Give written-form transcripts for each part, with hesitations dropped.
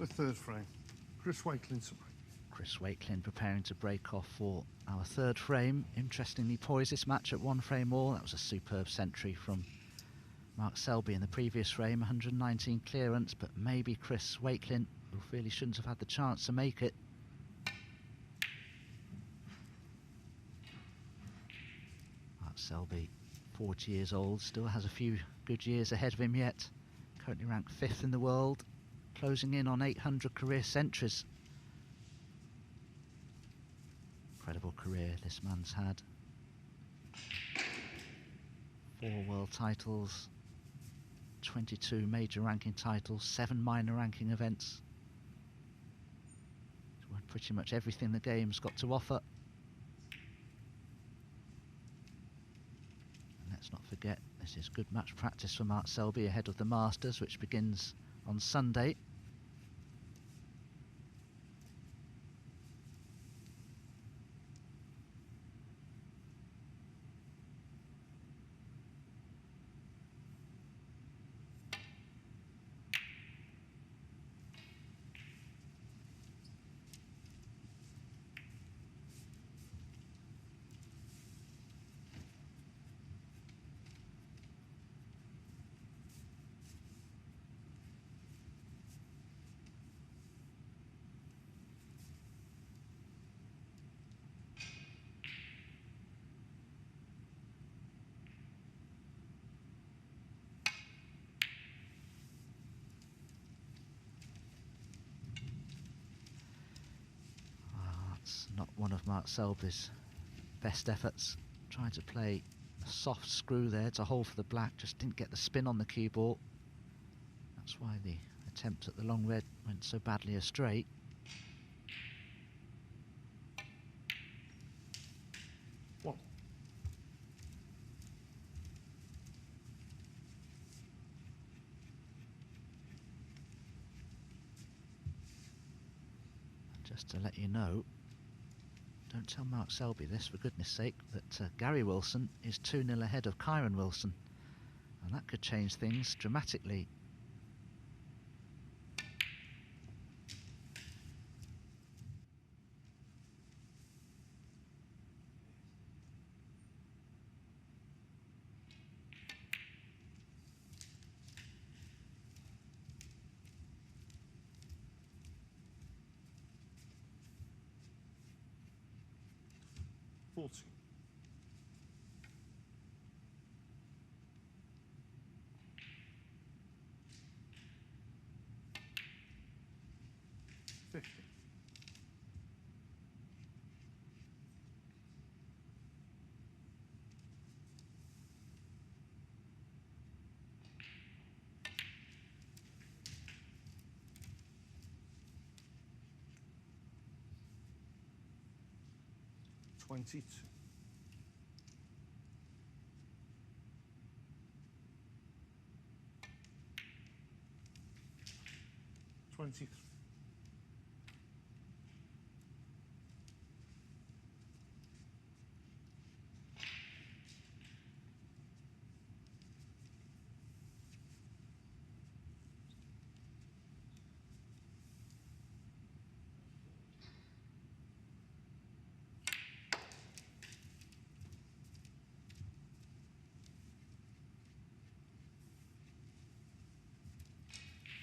The third frame. Chris Wakelin to break. Chris Wakelin preparing to break off for our third frame. Interestingly poised this match at one frame all. That was a superb century from Mark Selby in the previous frame, 119 clearance, but maybe Chris Wakelin, who really shouldn't have had the chance to make it. Mark Selby, 40 years old, still has a few good years ahead of him yet. Currently ranked 5th in the world, closing in on 800 career centuries. Incredible career this man's had. 4 world titles, 22 major ranking titles, 7 minor ranking events. He's won pretty much everything the game's got to offer. And let's not forget, this is good match practice for Mark Selby ahead of the Masters, which begins on Sunday. Not one of Mark Selby's best efforts. Tried to play a soft screw there to hold for the black, just didn't get the spin on the cue ball. That's why the attempt at the long red went so badly astray. One. Just to let you know, don't tell Mark Selby this, for goodness sake, that Gary Wilson is 2-0 ahead of Kyron Wilson. And that could change things dramatically. Forty. 50. 22. 23.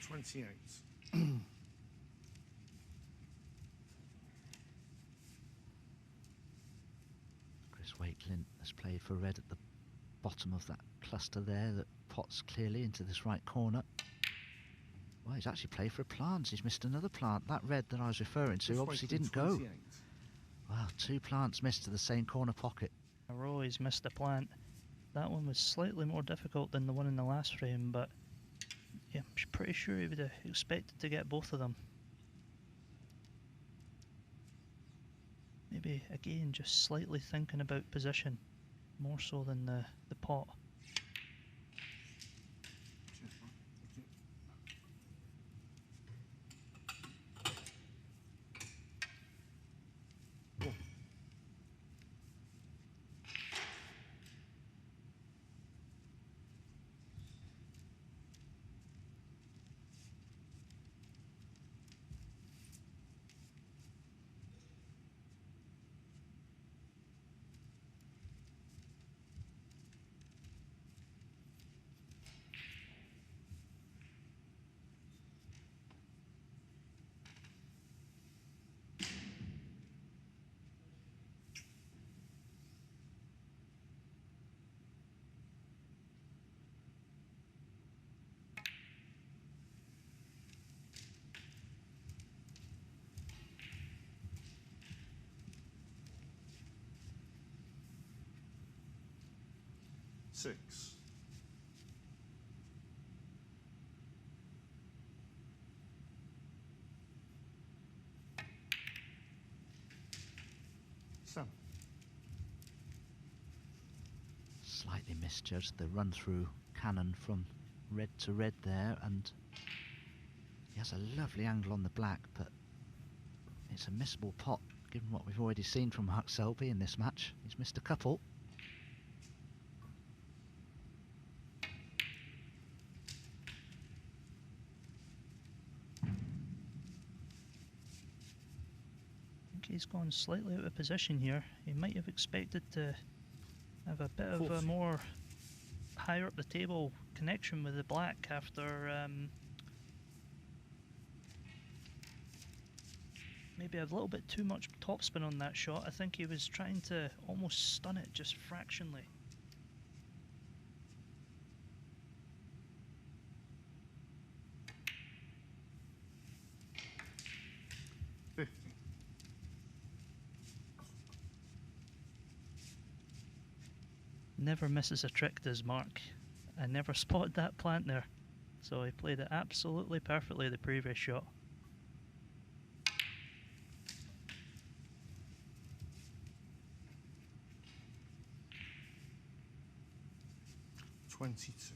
28. Chris Wakelin has played for red at the bottom of that cluster there that pots clearly into this right corner. Well, he's actually played for a plant. He's missed another plant. That red that I was referring to obviously didn't go. Wow, 2 plants missed to the same corner pocket. Roy's missed a plant. That one was slightly more difficult than the one in the last frame, but yeah, I'm pretty sure he would have expected to get both of them. Maybe again just slightly thinking about position more so than the pot. 26. Seven. Slightly misjudged the run through cannon from red to red there, and he has a lovely angle on the black, but it's a missable pot given what we've already seen from Mark Selby in this match. He's missed a couple. He's gone slightly out of position here. He might have expected to have a bit of a 40. more higher up the table connection with the black after maybe a little bit too much topspin on that shot. I think he was trying to almost stun it just fractionally. 50. Never misses a trick, does Mark. I never spotted that plant there. So he played it absolutely perfectly the previous shot. $22.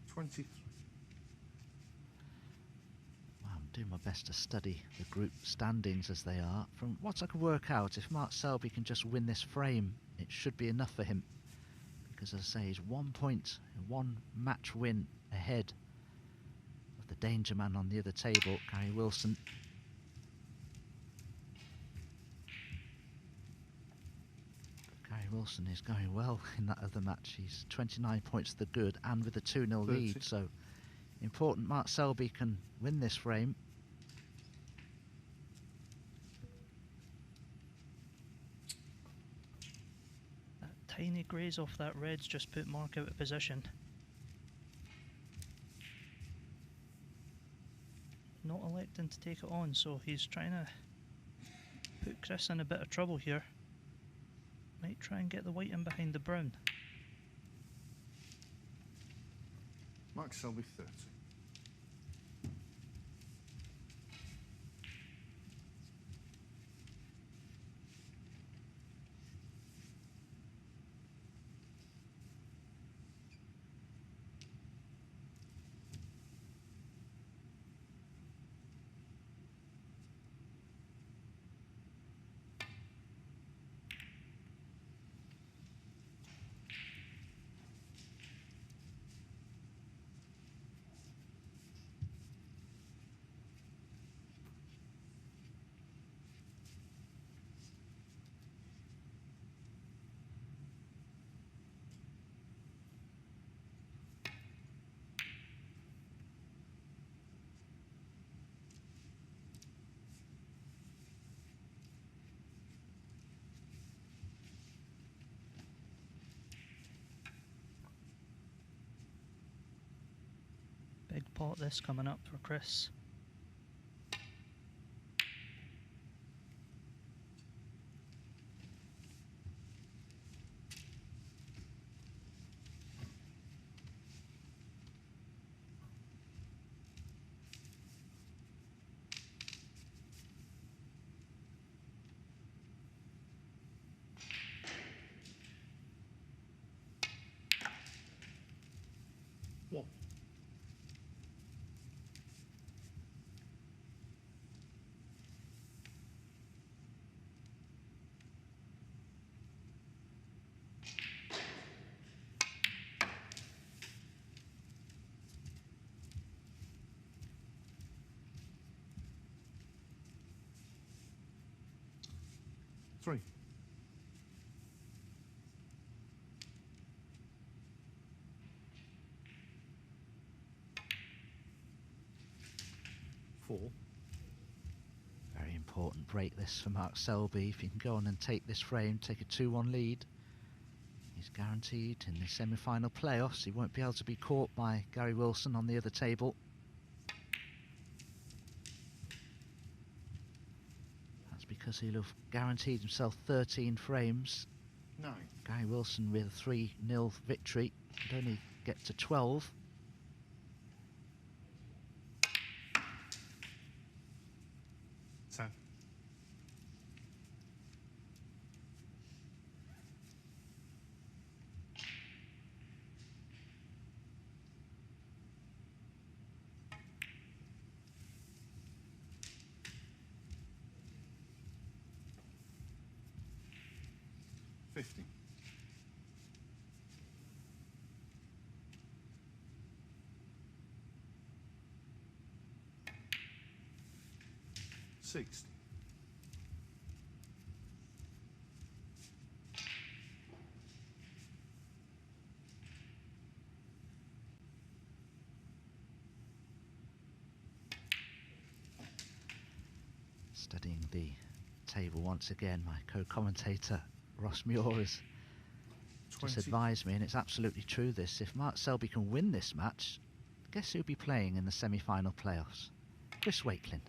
23. Well, I'm doing my best to study the group standings as they are. From what I can work out, if Mark Selby can just win this frame, it should be enough for him. Because as I say, he's 1 point, 1 match win ahead of the danger man on the other table, Gary Wilson. Gary Wilson is going well in that other match. He's 29 points to the good and with a 2-0 lead. So important Mark Selby can win this frame. That tiny graze off that red's just put Mark out of position. Not electing to take it on, so he's trying to put Chris in a bit of trouble here. Might try and get the white in behind the brown. Mark Selby 30. Big pot this coming up for Chris. One. Three. 4. Very important break this for Mark Selby. If he can go on and take this frame, take a 2-1 lead, he's guaranteed in the semi-final playoffs. He won't be able to be caught by Gary Wilson on the other table. because he'll have guaranteed himself 13 frames. 9. Gary Wilson with a 3-0 victory could only get to 12. Ten. $50. 60. 'Studying the table once again, my co-commentator Ross Muir has just 20. advised me, and it's absolutely true this, if Mark Selby can win this match, guess who'll be playing in the semi-final playoffs? Chris Wakelin.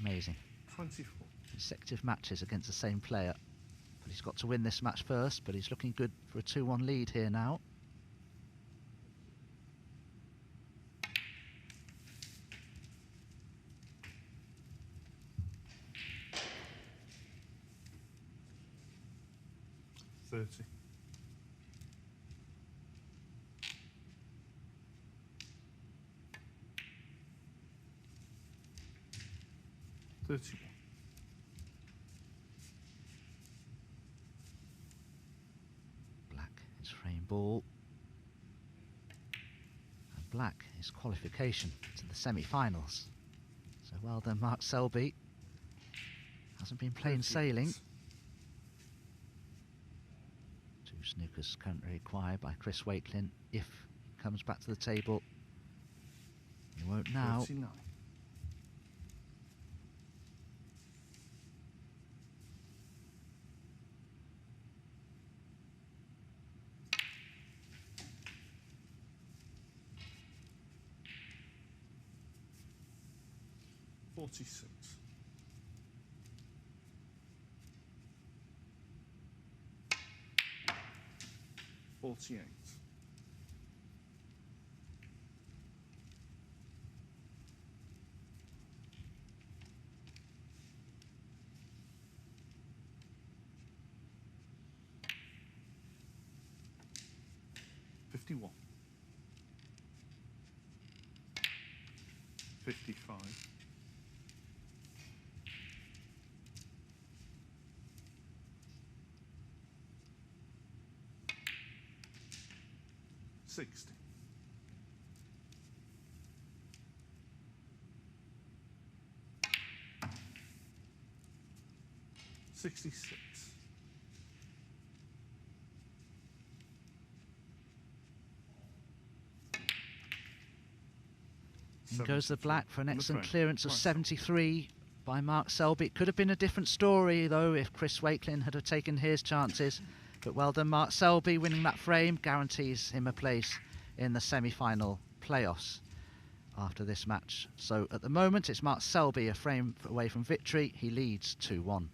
Amazing. 24. Consecutive matches against the same player. But he's got to win this match first, but he's looking good for a 2-1 lead here now. $30. 31. Black is frame ball. And black is qualification to the semi-finals. So well done, Mark Selby. Hasn't been plain 38. sailing. 2 snookers currently required by Chris Wakelin. If he comes back to the table, he won't now. 39. 46. 48. 51. 55. 60. 66. In goes the black for an On the excellent frame. clearance of Right. 73 by Mark Selby. It could have been a different story, though, if Chris Wakelin had have taken his chances. But well done, Mark Selby. Winning that frame guarantees him a place in the semi-final playoffs after this match. So at the moment, it's Mark Selby a frame away from victory. He leads 2-1.